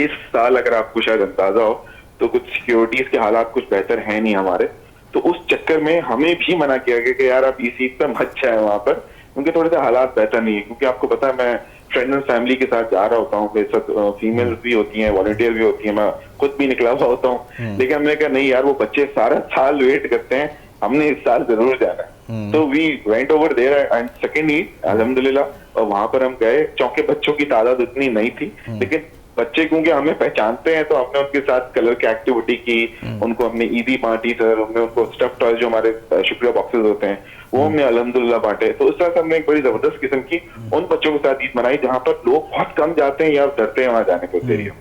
S4: इस साल अगर आपको शायद अंदाजा हो तो कुछ सिक्योरिटीज के हालात कुछ बेहतर है नहीं हमारे, तो उस चक्कर में हमें भी मना किया गया कि यार आप इस ईद पे मत जाए वहां पर, क्योंकि थोड़े से हालात बेहतर नहीं है। क्योंकि आपको पता है मैं फ्रेंड एंड फैमिली के साथ जा रहा होता हूँ, मेरे साथ फीमेल्स भी होती हैं, वॉलंटियर भी होती हैं, मैं खुद भी निकला हुआ होता हूँ, लेकिन हमने कहा नहीं यार वो बच्चे सारा साल वेट करते हैं, हमने इस साल जरूर जाना है। तो we went over there and second Eid अल्हम्दुलिल्लाह वहां पर हम गए। चौके बच्चों की तादाद उतनी नहीं थी, लेकिन बच्चे क्योंकि हमें पहचानते हैं तो हमने उनके साथ कलर की एक्टिविटी की, उनको हमने ईदी बांटी सर, हमने उनको स्टफ टॉय जो हमारे शुक्रिया बॉक्सेस होते हैं वो हमने अल्हम्दुलिल्लाह बांटे। तो उस तरह से हमने एक बड़ी जबरदस्त किस्म की उन बच्चों के साथ ईद मनाई जहाँ पर लोग बहुत कम जाते हैं या डरते हैं वहां जाने को एरिया।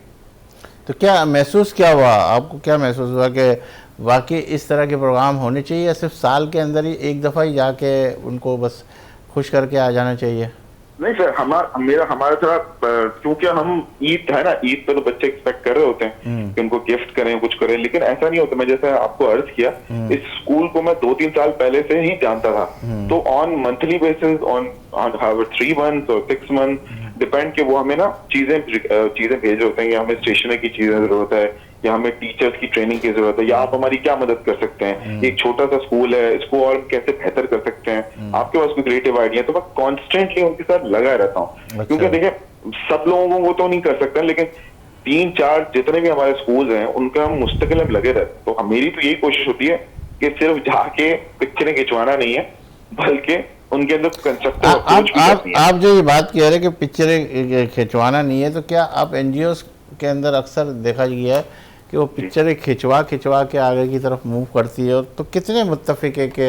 S1: तो क्या महसूस क्या हुआ आपको, क्या महसूस हुआ कि वाकई इस तरह के प्रोग्राम होने चाहिए या सिर्फ साल के अंदर ही एक दफ़ा ही जाके उनको बस खुश करके आ जाना चाहिए?
S4: नहीं सर, हमारा थोड़ा क्योंकि हम ईद है ना, ईद पे तो बच्चे एक्सपेक्ट कर रहे होते हैं कि उनको गिफ्ट करें, कुछ करें, लेकिन ऐसा नहीं होता। मैं जैसे आपको अर्ज किया, इस स्कूल को मैं 2-3 साल पहले से ही जानता था, तो on monthly basis, on 3 months और 6 months डिपेंड कि वो हमें ना चीजें भेज रहे होते हैं, या हमें स्टेशनरी की चीजें जरूरत है, या हमें टीचर्स की ट्रेनिंग की जरूरत है, या आप हमारी क्या मदद कर सकते हैं, एक छोटा सा स्कूल है, इसको और कैसे बेहतर कर सकते हैं, आपके पास कोई क्रिएटिव आइडिया। तो मैं कॉन्स्टेंटली उनके साथ लगा रहता हूँ। अच्छा। क्योंकि देखिए सब लोगों को तो नहीं कर सकते, लेकिन 3-4 जितने भी हमारे स्कूल हैं उनका हम मुस्तकिल हम लगे रहते। तो मेरी तो यही कोशिश होती है कि सिर्फ जाके पिक्चरें खिंचवाना नहीं है, बल्कि उनके अंदर कंस्ट्रक्टिव अप्रोच भी करनी है।
S1: आप जो ये बात कह रहे हैं कि पिक्चरें खिंचवाना नहीं है, तो क्या आप NGOs के अंदर अक्सर देखा गया है कि वो पिक्चरें खिंचवा के आगे की तरफ मूव करती है, तो कितने मुत्तफिक है कि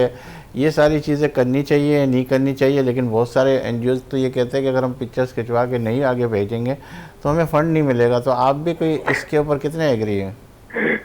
S1: ये सारी चीज़ें करनी चाहिए नहीं करनी चाहिए? लेकिन बहुत सारे एनजीओ तो ये कहते हैं कि अगर हम पिक्चर्स खिंचवा के नहीं आगे भेजेंगे तो हमें फ़ंड नहीं मिलेगा। तो आप भी कोई इसके ऊपर कितने एग्री हैं?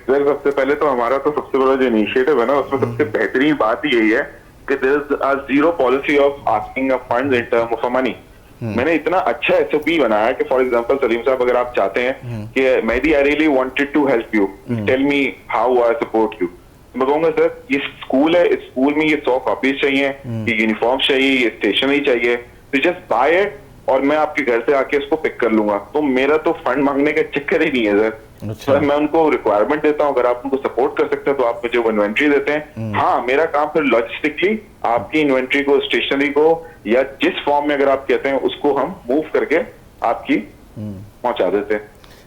S4: सर सबसे पहले तो हमारा तो सबसे बड़ा जो इनिशिएटिव है ना, उसमें सबसे बेहतरीन बात यही है कि there is a zero policy of asking a funds in term of money. मैंने इतना अच्छा एसओपी बनाया कि फॉर एग्जांपल सलीम साहब, अगर आप चाहते हैं कि Mehdi I really wanted to help you, tell me how I support you, मैं कहूंगा सर ये स्कूल है, इस स्कूल में ये 100 कॉपीज चाहिए, ये यूनिफॉर्म चाहिए, ये स्टेशनरी चाहिए, तो जस्ट बाय इट और मैं आपके घर से आके इसको पिक कर लूंगा। तो मेरा तो फंड मांगने का चक्कर ही नहीं है सर।
S1: अच्छा।
S4: तो मैं उनको रिक्वायरमेंट देता हूँ, अगर आप उनको सपोर्ट कर सकते हैं तो आप मुझे वो इन्वेंट्री देते हैं। हाँ, मेरा काम फिर लॉजिस्टिकली आपकी इन्वेंट्री को, स्टेशनरी को, या जिस फॉर्म में अगर आप कहते हैं उसको हम मूव करके आपकी पहुंचा देते हैं।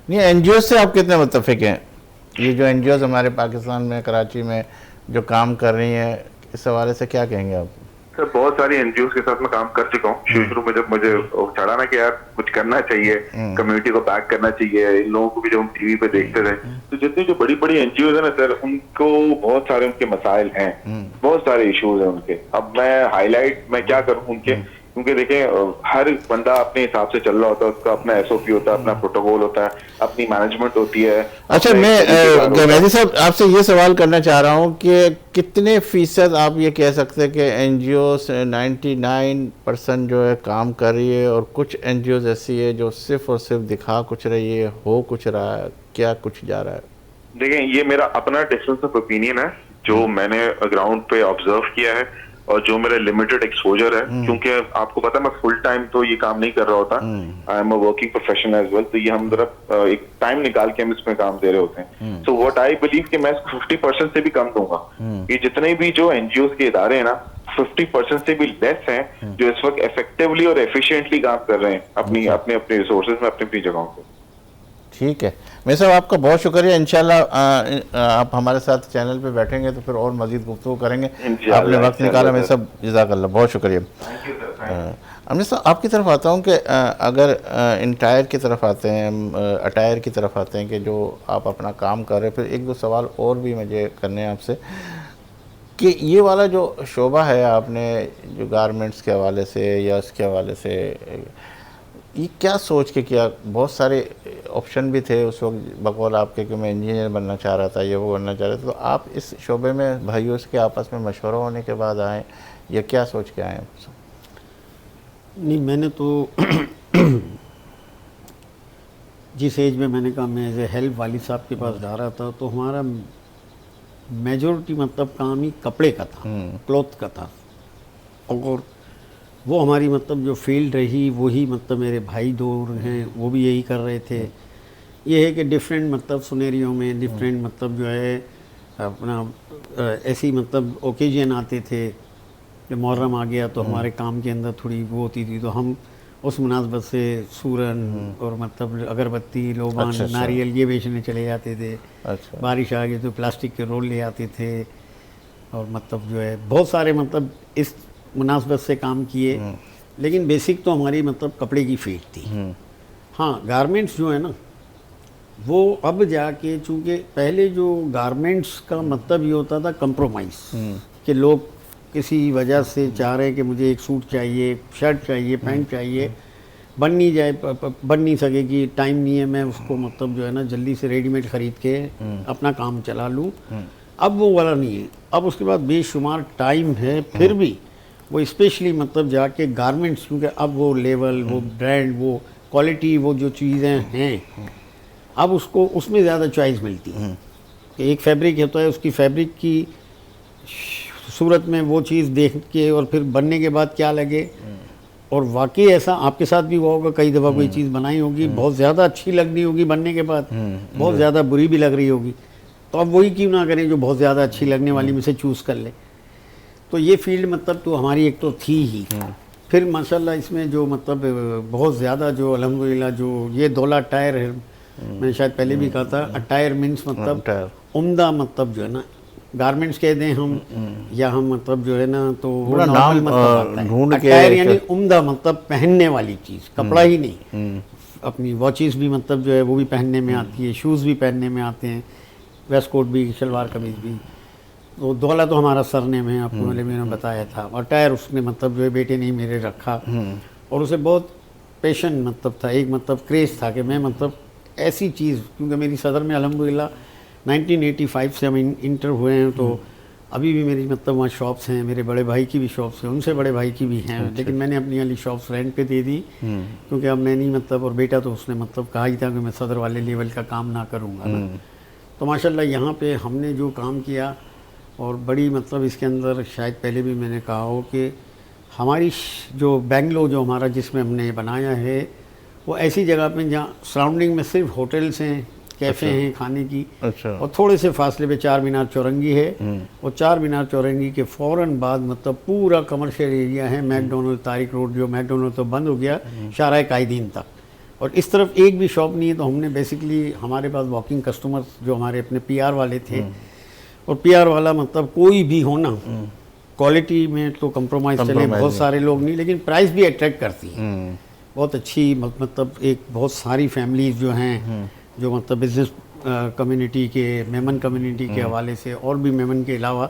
S1: नहीं, एनजीओ से आप कितने मुत्तफिक हैं? ये जो एनजीओ हमारे पाकिस्तान में, कराची में जो काम कर रही हैं, इस हवाले से क्या कहेंगे आप?
S4: सर बहुत सारी एनजीओ के साथ मैं काम कर चुका हूँ। शुरू में जब मुझे चढ़ा ना कि यार कुछ करना चाहिए, कम्युनिटी को बैक करना चाहिए, इन लोगों को भी जब हम टीवी पे देखते थे, तो जितनी जो बड़ी बड़ी एनजीओ है ना सर, उनको बहुत सारे उनके मसाइल हैं, बहुत सारे इश्यूज हैं उनके। अब मैं क्या करूँ उनके, क्योंकि देखें हर बंदा अपने हिसाब से चल रहा होता है, उसका अपना एसओपी होता है, अपना प्रोटोकॉल होता है, अपनी मैनेजमेंट होती है।
S1: अच्छा, मैं मेहदी साहब आपसे ये सवाल करना चाह रहा हूँ कि कितने फीसद आप ये कह सकते हैं कि एनजीओ 99% जो है काम कर रही है और कुछ एनजीओ ऐसी है जो सिर्फ और सिर्फ दिखा कुछ रही है, हो कुछ रहा है, क्या कुछ जा रहा है?
S4: देखें ये मेरा अपना डिफरेंस ऑफ ओपिनियन है, जो मैंने ग्राउंड पे ऑब्जर्व किया है और जो मेरा लिमिटेड एक्सपोजर है, क्योंकि आपको पता है मैं फुल टाइम तो ये काम नहीं कर रहा होता, I am a working professional as well, तो ये हम जरा एक टाइम निकाल के हम इसमें काम दे रहे होते हैं। सो व्हाट आई बिलीव कि मैं 50% से भी कम दूंगा। ये जितने भी जो एनजीओ के इदारे हैं ना, 50% से भी लेस हैं जो इस वक्त इफेक्टिवली और एफिशिएंटली काम कर रहे हैं अपने अपने रिसोर्सेज में, अपनी जगहों पे। ठीक
S1: है मेरे साहब, आपका बहुत शुक्रिया। इंशाल्लाह आप हमारे साथ चैनल पे बैठेंगे तो फिर और मजीद गुफ्तगू करेंगे। आपने वक्त निकाला मेरे साहब, जज़ाकल्लाह, बहुत शुक्रिया। अमीर साहब आपकी तरफ आता हूँ कि अगर इन टायर की तरफ आते हैं, अटायर की तरफ आते हैं कि जो आप अपना काम कर रहे हैं, फिर एक दो सवाल और भी मुझे करने हैं आपसे कि ये वाला जो शोबा है आपने जो गारमेंट्स के हवाले से या इसके हवाले से, ये क्या सोच के किया? बहुत सारे ऑप्शन भी थे उस वक्त बकौल आपके कि मैं इंजीनियर बनना चाह रहा था, ये वो बनना चाह रहा था, तो आप इस शोबे में भाइयों के आपस में मशवरा होने के बाद आए या क्या सोच के आए?
S2: नहीं, मैंने तो जिस एज में मैंने कहा मैं एज ए हेल्प वालिद साहब के पास जा रहा था, तो हमारा मेजॉरिटी मतलब काम ही कपड़े का था, क्लॉथ का था, और वो हमारी मतलब जो फील्ड रही वही मतलब मेरे भाई दो हैं वो भी यही कर रहे थे। ये है कि डिफरेंट मतलब सुनेरियों में डिफरेंट मतलब जो है अपना ऐसी मतलब ओकेजन आते थे कि मुहर्रम आ गया तो हमारे काम के अंदर थोड़ी वो होती थी, तो हम उस मुनासबत से सूरन और मतलब अगरबत्ती, लोबान, नारियल ये बेचने चले जाते थे।
S1: अच्छा।
S2: बारिश आ गई तो प्लास्टिक के रोल ले आते थे, और मतलब जो है बहुत सारे मतलब इस मुनासबत से काम किए, लेकिन बेसिक तो हमारी मतलब कपड़े की फील्ड थी। हाँ, गारमेंट्स जो है ना वो अब जाके, चूँकि पहले जो गारमेंट्स का मतलब ये होता था कंप्रोमाइज़, कि लोग किसी वजह से चाह रहे हैं कि मुझे एक सूट चाहिए, शर्ट चाहिए, पैंट चाहिए, बन नहीं जाए, बन नहीं सकेगी, टाइम नहीं है, मैं उसको मतलब जो है ना जल्दी से रेडीमेड ख़रीद के अपना काम चला लूँ। अब वो वाला नहीं है, अब उसके बाद बेशुमार टाइम है, फिर भी वो स्पेशली मतलब जाके गारमेंट्स, क्योंकि अब वो लेवल, वो ब्रांड, वो क्वालिटी, वो जो चीज़ें हैं, अब उसको उसमें ज़्यादा चॉइस मिलती है कि एक फैब्रिक होता है, उसकी फैब्रिक की सूरत में वो चीज़ देख के और फिर बनने के बाद क्या लगे, और वाकई ऐसा आपके साथ भी हुआ होगा, कई दफ़ा कोई चीज़ बनाई होगी, बहुत ज़्यादा अच्छी लगनी होगी बनने के बाद, बहुत ज़्यादा बुरी भी लग रही होगी, तो अब वही क्यों ना करें जो बहुत ज़्यादा अच्छी लगने वाली में से चूज़ कर ले। तो ये फील्ड मतलब तो हमारी एक तो थी ही। फिर माशाल्लाह इसमें जो मतलब बहुत ज़्यादा जो अल्हम्दुलिल्लाह जो ये दौला टायर है, मैंने शायद पहले भी कहा था, टायर मीन्स मतलब उम्दा, मतलब जो है ना गारमेंट्स कह दें हम, या हम मतलब जो है ना तो वो नॉर्मल मतलब ढूंढ के, टायर यानी उम्दा मतलब पहनने वाली चीज़, कपड़ा ही नहीं। अपनी वॉचेस भी मतलब जो है वो भी पहनने में आती है, शूज़ भी पहनने में आते हैं, वेस्ट कोट भी, शलवार कमीज भी। तो दौला तो हमारा सरनेम है, आपको पहले मैंने बताया था। और टायर उसने मतलब जो है बेटे ने ही मेरे रखा, और उसे बहुत पैशन मतलब था, एक मतलब क्रेज़ था कि मैं मतलब ऐसी चीज़, क्योंकि मेरी सदर में अल्हम्दुलिल्लाह 1985 से हम इंटर हुए हैं, तो अभी भी मेरी मतलब वहाँ शॉप्स हैं, मेरे बड़े भाई की भी शॉप्स हैं, उनसे बड़े भाई की भी हैं। लेकिन मैंने अपनी वाली शॉप्स रेंट पे दे दी, क्योंकि अब मैं नहीं मतलब, और बेटा तो उसने मतलब कहा ही था कि मैं सदर वाले लेवल का काम ना करूँगा ना। तो माशाल्लाह यहाँ पे हमने जो काम किया, और बड़ी मतलब इसके अंदर शायद पहले भी मैंने कहा हो कि हमारी जो बेंगलो जो हमारा जिसमें हमने बनाया है, वो ऐसी जगह पे जहाँ सराउंडिंग में सिर्फ होटल्स हैं, कैफ़े हैं खाने की, और थोड़े से फासले पे चार मीनार चौरंगी है, और चार मीनार चौरंगी के फ़ौरन बाद मतलब पूरा कमर्शियल एरिया है। मैकडोनल्ड तारिक रोड, जो मैकडोनल्ड तो बंद हो गया, शाहराह कायदीन तक, और इस तरफ एक भी शॉप नहीं है। तो हमने बेसिकली हमारे पास वॉकिंग कस्टमर्स जो हमारे अपने पीआर वाले थे, और पीआर वाला मतलब कोई भी हो ना, क्वालिटी में तो कंप्रोमाइज़ चले, बहुत सारे लोग नहीं, लेकिन प्राइस भी अट्रैक्ट करती है बहुत अच्छी। मतलब एक बहुत सारी फैमिलीज़ जो हैं, जो मतलब बिज़नेस कम्युनिटी के, मेमन कम्युनिटी के हवाले से, और भी मेमन के अलावा,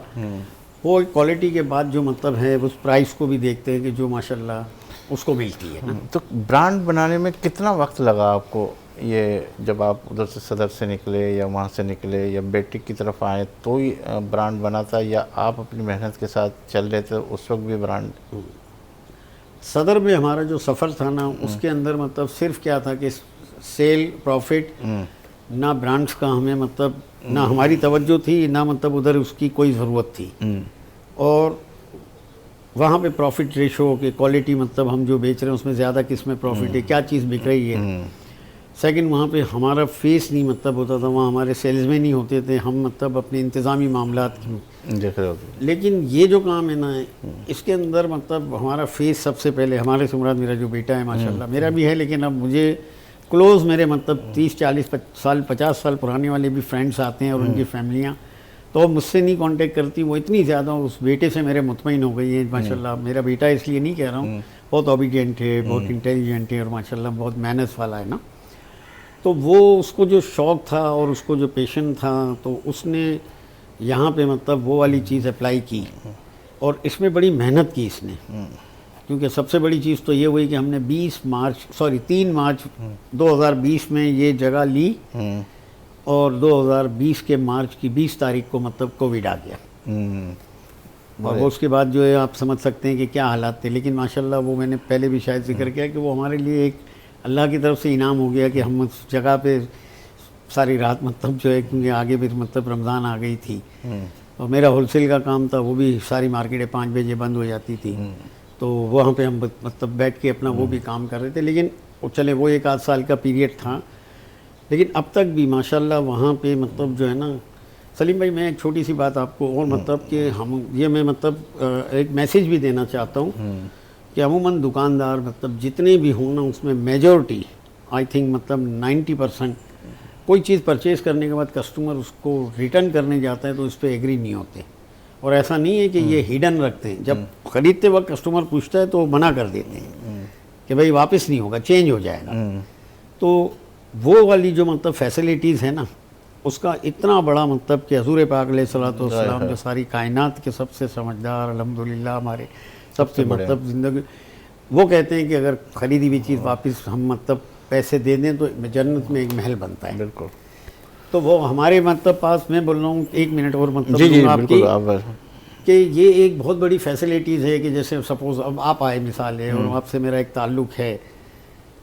S2: वो क्वालिटी के बाद जो मतलब है उस प्राइस को भी देखते हैं कि जो माशाल्लाह उसको मिलती है ना।
S1: तो ब्रांड बनाने में कितना वक्त लगा आपको? ये जब आप उधर से सदर से निकले, या वहाँ से निकले, या बेटी की तरफ आए तो ही ब्रांड बना था, या आप अपनी मेहनत के साथ चल रहे थे उस वक्त भी ब्रांड?
S2: सदर में हमारा जो सफ़र था ना, उसके अंदर मतलब सिर्फ क्या था कि सेल प्रॉफिट, ना ब्रांड्स का हमें मतलब ना हमारी तवज्जो थी, ना मतलब उधर उसकी कोई ज़रूरत थी। और वहाँ पे प्रॉफिट रेशो के क्वालिटी मतलब हम जो बेच रहे हैं उसमें ज़्यादा किस में प्रॉफिट है, क्या चीज़ बिक रही है। सेकंड, वहाँ पे हमारा फेस नहीं मतलब होता था, वहाँ हमारे सेल्समैन नहीं होते थे, हम मतलब अपने इंतज़ामी मामलात
S1: देख रहे होते।
S2: लेकिन ये जो काम है ना, इसके अंदर मतलब हमारा फेस सबसे पहले, हमारे से मुराद मेरा जो बेटा है माशाल्लाह, मेरा भी है, लेकिन अब मुझे क्लोज़ मेरे मतलब 30-40 साल 50 साल पुराने वाले भी फ्रेंड्स आते हैं, और उनकी फैमिलियाँ तो मुझसे नहीं कांटेक्ट करती, वो इतनी ज़्यादा उस बेटे से मेरे मुतमईन हो गई है माशाल्लाह। मेरा बेटा इसलिए नहीं कह रहा हूँ, बहुत ओबीडियंट है, बहुत इंटेलिजेंट है, और माशाल्लाह बहुत मेहनत वाला है ना। तो वो उसको जो शौक़ था और उसको जो पैशन था, तो उसने यहाँ पे मतलब वो वाली चीज़ अप्लाई की, और इसमें बड़ी मेहनत की इसने। क्योंकि सबसे बड़ी चीज़ तो ये हुई कि हमने 3 मार्च 2020 में ये जगह ली, और 2020 के मार्च की 20 तारीख को मतलब कोविड आ गया। और उसके बाद जो है आप समझ सकते हैं कि क्या हालात थे। लेकिन माशाल्लाह वो मैंने पहले भी शायद जिक्र किया कि वो हमारे लिए एक अल्लाह की तरफ से इनाम हो गया कि हम उस जगह पे सारी रात मतलब जो है, क्योंकि आगे भी मतलब रमज़ान आ गई थी, और मेरा होलसेल का काम था, वो भी सारी मार्केटें 5 बजे बंद हो जाती थी, तो वहाँ पे हम मतलब बैठ के अपना वो भी काम कर रहे थे। लेकिन वो चले, वो 1 आध साल का पीरियड था, लेकिन अब तक भी माशाल्लाह वहाँ पे मतलब जो है ना। सलीम भाई, मैं एक छोटी सी बात आपको और मतलब कि हम ये मैं मतलब एक मैसेज भी देना चाहता हूँ कि अमूमन दुकानदार मतलब जितने भी हों ना, उसमें मेजॉरिटी आई थिंक मतलब 90% कोई चीज़ परचेज़ करने के बाद कस्टमर उसको रिटर्न करने जाता है तो उस पर एग्री नहीं होते। और ऐसा नहीं है कि ये हिडन रखते हैं, जब ख़रीदते वक्त कस्टमर पूछता है तो मना कर देते हैं कि भाई वापस नहीं होगा, चेंज हो जाएगा। तो वो वाली जो मतलब फैसिलिटीज़ है ना, उसका इतना बड़ा मतलब कि हज़ूर पाक अलैहिस्सलातु वस्सलाम जो सारी कायनात के सबसे समझदार, अल्हम्दुलिल्लाह हमारे सबसे मतलब ज़िंदगी, वो कहते हैं कि अगर ख़रीदी हुई चीज़ वापस हम मतलब पैसे दे दें तो जन्नत में एक महल बनता है।
S1: बिल्कुल।
S2: तो वो हमारे मतलब पास, मैं बोल रहा हूँ 1 मिनट और मतलब
S1: जी
S2: आपकी
S1: बिल्कुल,
S2: कि ये एक बहुत बड़ी फैसिलिटीज़ है कि जैसे सपोज़ अब आप आए मिसाल है, और आपसे मेरा एक ताल्लुक़ है,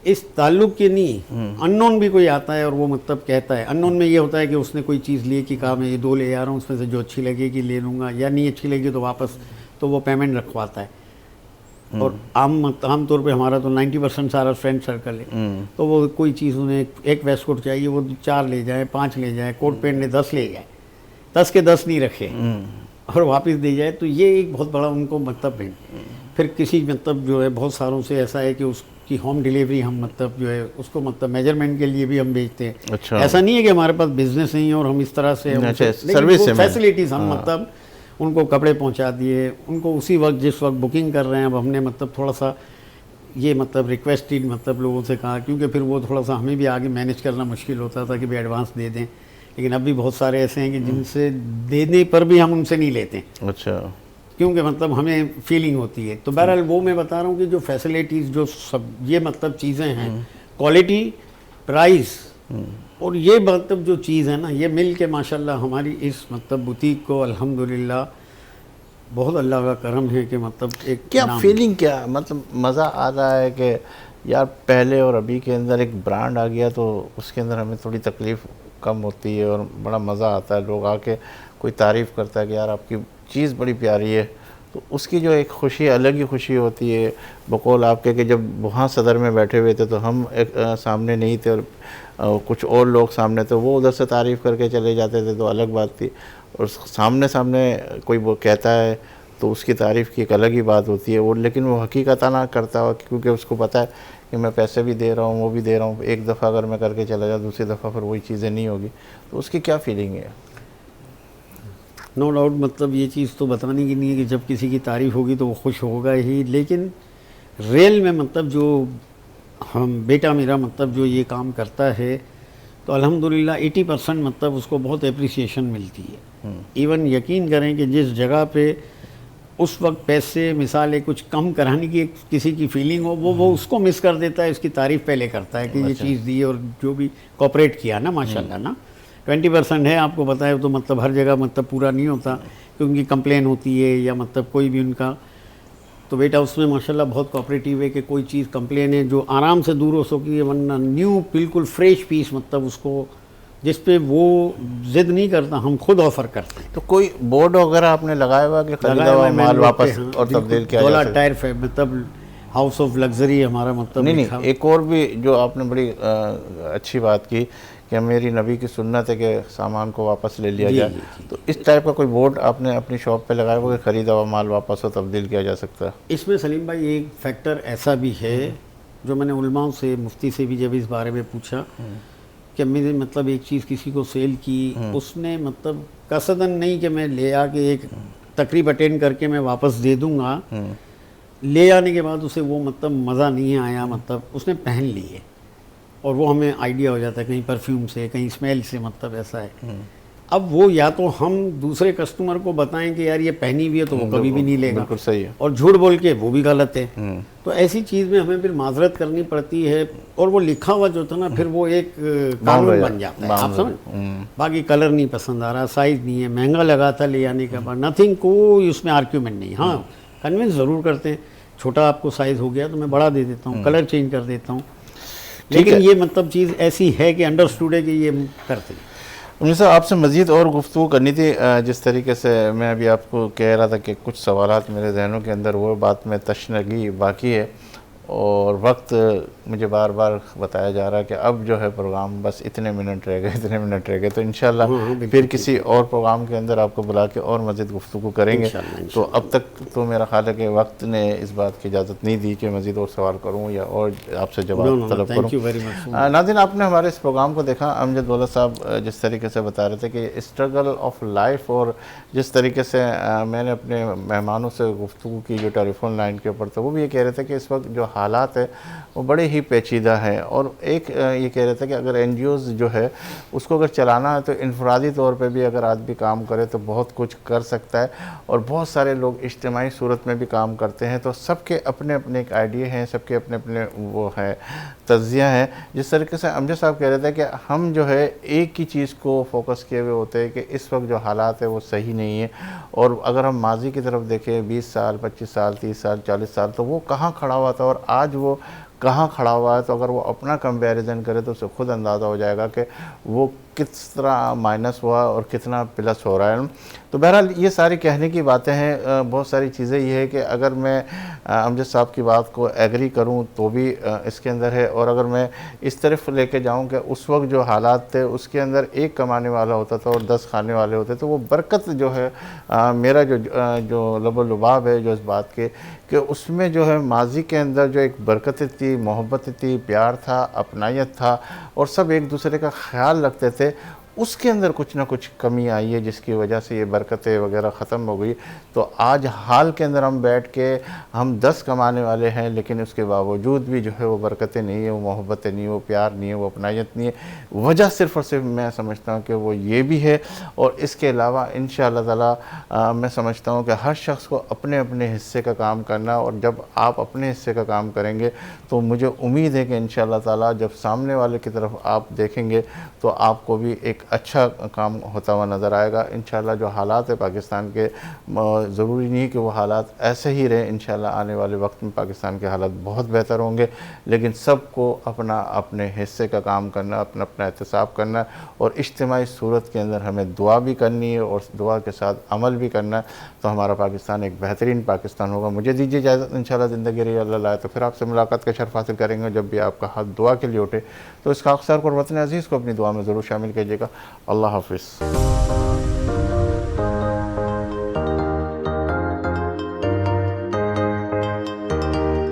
S2: इस ताल्लुक़ के नहीं अननोन भी कोई आता है और वो मतलब कहता है, अननोन में ये होता है कि उसने कोई चीज़ ली कि कहा मैं ये 2 ले आ रहा हूँ, उसमें से जो अच्छी लगेगी ले लूँगा, या नहीं अच्छी लगेगी तो वापस, तो वो पेमेंट रखवाता है। और आम तौर पे हमारा तो 90% सारा फ्रेंड सर्कल है, तो वो कोई चीज़ उन्हें एक वेस्ट कोट चाहिए, वो 4 ले जाए, 5 ले जाए, कोट पैंट ने 10 ले जाए, 10 के 10 नहीं रखे और वापस दे जाए, तो ये एक बहुत बड़ा उनको मतलब है। फिर किसी मतलब जो है बहुत सारों से ऐसा है कि उसकी होम डिलीवरी हम मतलब जो है उसको मतलब मेजरमेंट के लिए भी हम भेजते हैं।
S1: अच्छा।
S2: ऐसा नहीं है कि हमारे पास बिजनेस नहीं है और हम इस तरह से
S1: सर्विस
S2: फैसिलिटीज़ हम मतलब उनको कपड़े पहुंचा दिए, उनको उसी वक्त जिस वक्त बुकिंग कर रहे हैं। अब हमने मतलब थोड़ा सा ये मतलब रिक्वेस्टेड मतलब लोगों से कहा, क्योंकि फिर वो थोड़ा सा हमें भी आगे मैनेज करना मुश्किल होता था कि भाई एडवांस दे दें, लेकिन अभी बहुत सारे ऐसे हैं कि जिनसे देने पर भी हम उनसे नहीं लेते,
S1: अच्छा,
S2: क्योंकि मतलब हमें फीलिंग होती है। तो बहरहाल वो मैं बता रहा हूँ कि जो फैसिलिटीज़ जो सब ये मतलब चीज़ें हैं, क्वालिटी, प्राइस और ये मतलब जो चीज़ है ना, ये मिल के माशाल्लाह हमारी इस मतलब बुटीक को अल्हम्दुलिल्लाह बहुत अल्लाह का करम है कि मतलब एक
S1: क्या
S2: नाम-
S1: फीलिंग, क्या मतलब मज़ा आ रहा है कि यार पहले और अभी के अंदर एक ब्रांड आ गया तो उसके अंदर हमें थोड़ी तकलीफ़ कम होती है और बड़ा मज़ा आता है, लोग आके कोई तारीफ़ करता है कि यार आपकी चीज़ बड़ी प्यारी है, तो उसकी जो एक खुशी अलग ही खुशी होती है। बकौल आपके कि जब वहाँ सदर में बैठे हुए थे तो हम एक सामने नहीं थे और कुछ और लोग सामने थे, वो उधर से तारीफ़ करके चले जाते थे तो अलग बात थी, और सामने सामने कोई वो कहता है तो उसकी तारीफ़ की एक अलग ही बात होती है। वो लेकिन वो हकीकत ना करता हो, क्योंकि उसको पता है कि मैं पैसे भी दे रहा हूँ, वो भी दे रहा हूँ, एक दफ़ा अगर मैं करके चला जाऊँ दूसरी दफ़ा फिर वही चीज़ें नहीं होगी, तो उसकी क्या फीलिंग है?
S2: नो डाउट मतलब ये चीज़ तो बताने की नहीं है कि जब किसी की तारीफ़ होगी तो वो खुश होगा ही, लेकिन रियल में मतलब जो हम बेटा मेरा मतलब जो ये काम करता है तो अल्हम्दुलिल्लाह 80% मतलब उसको बहुत एप्रिसिएशन मिलती है। इवन यकीन करें कि जिस जगह पे उस वक्त पैसे मिसाल है कुछ कम कराने की एक किसी की फीलिंग हो, वो उसको मिस कर देता है, उसकी तारीफ़ पहले करता है कि ये चीज़ दी और जो भी कॉपरेट किया ना माशाल्लाह ना। 20% है आपको पता है, तो मतलब हर जगह मतलब पूरा नहीं होता क्योंकि कंप्लेन होती है या मतलब कोई भी उनका, तो बेटा उसमें माशाल्लाह बहुत कोऑपरेटिव है कि कोई चीज़ कंप्लेन है जो आराम से दूर हो सकती है, वरना न्यू बिल्कुल फ्रेश पीस मतलब उसको जिस पे वो जिद नहीं करता, हम खुद ऑफ़र करते हैं।
S1: तो कोई बोर्ड वगैरह आपने लगाया हुआ कि खरीदा
S2: लगाया हुआ
S1: हुआ
S2: है
S1: माल
S2: मेन रोड पे,
S1: वापस
S2: हाँ,
S1: और
S2: बिल्कुल,
S1: तब्दील किया जा
S2: डोला
S1: सकता
S2: टायर पे मतलब हाउस ऑफ लग्जरी हमारा मतलब
S1: नहीं
S2: लिखा।
S1: नहीं, एक और भी जो आपने बड़ी अच्छी बात की कि मेरी नबी की सुन्नत है कि सामान को वापस ले लिया
S2: जी,
S1: जाए,
S2: जी, जी।
S1: तो इस टाइप का कोई बोर्ड आपने अपनी शॉप पे लगाया हुआ कि ख़रीदा हुआ माल वापस हो तब्दील किया जा सकता है?
S2: इसमें सलीम भाई एक फैक्टर ऐसा भी है जो मैंने उलमाओं से, मुफ्ती से भी जब इस बारे में पूछा कि मैंने मतलब एक चीज़ किसी को सेल की, उसने मतलब कसदन नहीं कि मैं ले आके एक तकरीब अटेंड करके मैं वापस दे दूंगा, ले आने के बाद उसे वो मतलब मज़ा नहीं आया, मतलब उसने पहन ली है और वो हमें आइडिया हो जाता है कहीं परफ्यूम से, कहीं स्मेल से, मतलब ऐसा है। अब वो या तो हम दूसरे कस्टमर को बताएं कि यार ये पहनी हुई है तो वो कभी भी नहीं लेगा,
S1: बिल्कुल सही है।
S2: और झूठ बोल के वो भी गलत है। तो ऐसी चीज़ में हमें फिर माजरत करनी पड़ती है, और वो लिखा हुआ जो था ना फिर वो एक कानून बन जाता है, आप समझ। बाकी कलर नहीं पसंद आ रहा, साइज़ नहीं है, महंगा लगा था ले आने के बाद, नथिंग, कोई उसमें आर्ग्यूमेंट नहीं। हाँ, कन्विंस ज़रूर करते हैं, छोटा आपको साइज़ हो गया तो मैं बड़ा दे देता हूँ, कलर चेंज कर देता हूँ, लेकिन ये मतलब चीज़ ऐसी है कि अंडरस्टूड है कि ये करते हैं।
S1: उन्हीं साहब, आपसे मज़ीद और गुफ्तगू करनी थी। जिस तरीके से मैं अभी आपको कह रहा था कि कुछ सवालात मेरे जहनों के अंदर वो बात में तशनगी बाकी है, और वक्त मुझे बार बार बताया जा रहा है कि अब जो है प्रोग्राम बस इतने मिनट रह गए, इतने मिनट रह गए, तो इंशाल्लाह फिर किसी और प्रोग्राम के अंदर आपको बुला के और मज़ीद गुफ्तगू करेंगे। तो अब तक तो मेरा ख्याल है कि वक्त ने इस बात की इजाज़त नहीं दी कि मज़ीद और सवाल करूँ या और आपसे जवाब तलब करूँ। नाज़रीन, आपने हमारे इस प्रोग्राम को देखा। अमजद दौलत साहब जिस तरीके से बता रहे थे कि स्ट्रगल ऑफ लाइफ, और जिस तरीके से मैंने अपने मेहमानों से गुफ्तगू की जो टेलीफोन लाइन के ऊपर था, वो भी ये कह रहे थे कि इस वक्त जो हालात है वो बड़े ही पेचीदा हैं, और एक ये कह रहे थे कि अगर NGOs जो है उसको अगर चलाना है तो इनफरादी तौर पे भी अगर आदमी काम करे तो बहुत कुछ कर सकता है, और बहुत सारे लोग इज्तिमाई सूरत में भी काम करते हैं, तो सबके अपने अपने एक आइडिया हैं, सबके अपने अपने वो है तज्जिया हैं। जिस तरीके से अमजद साहब कह रहे थे कि हम जो है एक ही चीज़ को फोकस किए हुए होते हैं कि इस वक्त जो हालात है वो सही नहीं है, और अगर हम माजी की तरफ देखें 20 साल, 25 साल, 30 साल, 40 साल, तो वो कहाँ खड़ा हुआ था और आज वो कहाँ खड़ा हुआ है, तो अगर वो अपना कंपैरिजन करे तो उसे खुद अंदाज़ा हो जाएगा कि वो किस तरह माइनस हुआ और कितना प्लस हो रहा है। तो बहरहाल ये सारी कहने की बातें हैं। बहुत सारी चीज़ें ये है कि अगर मैं अमजद साहब की बात को एग्री करूं तो भी इसके अंदर है, और अगर मैं इस तरफ लेके जाऊं कि उस वक्त जो हालात थे उसके अंदर एक कमाने वाला होता था और 10 खाने वाले होते, तो वो बरकत जो है मेरा जो लबो लुबाब है जो इस बात के कि उसमें जो है माजी के अंदर जो एक बरकत थी, मोहब्बत थी, प्यार था, अपनायत था, और सब एक दूसरे का ख्याल रखते थे, उसके अंदर कुछ ना कुछ कमी आई है जिसकी वजह से ये बरकतें वगैरह ख़त्म हो गई। तो आज हाल के अंदर हम बैठ के हम 10 कमाने वाले हैं, लेकिन उसके बावजूद भी जो है वो बरकतें नहीं है, वो मोहब्बतें नहीं है, वो प्यार नहीं है, वो अपनायत नहीं है। वजह सिर्फ़ और सिर्फ मैं समझता हूँ कि वो ये भी है। और इसके अलावा इंशाअल्लाह ताला मैं समझता हूँ कि हर शख्स को अपने अपने हिस्से का काम करना, और जब आप अपने हिस्से का काम करेंगे तो मुझे उम्मीद है कि इंशाअल्लाह ताला जब सामने वाले की तरफ आप देखेंगे तो आपको भी एक अच्छा काम होता हुआ नज़र आएगा। इंशाअल्लाह जो हालात है पाकिस्तान के, ज़रूरी नहीं कि वो हालात ऐसे ही रहे, इंशाअल्लाह आने वाले वक्त में पाकिस्तान के हालात बहुत बेहतर होंगे। लेकिन सबको अपना अपने हिस्से का काम करना, अपना अपना एहतसाब करना, और इज्तिमाई सूरत के अंदर हमें दुआ भी करनी है और दुआ के साथ अमल भी करना है, तो हमारा पाकिस्तान एक बेहतरीन पाकिस्तान होगा। मुझे दीजिए इजाज़त, इंशाअल्लाह ज़िंदगी रही अल्लाह लाए तो फिर आपसे मुलाकात का शर्फ हासिल करेंगे। जब भी आपका हाथ दुआ के लिए उठे तो इस खाकसार को और वतन अज़ीज़ को अपनी दुआ में ज़रूर शामिल कीजिएगा। अल्लाह हाफ़िज़।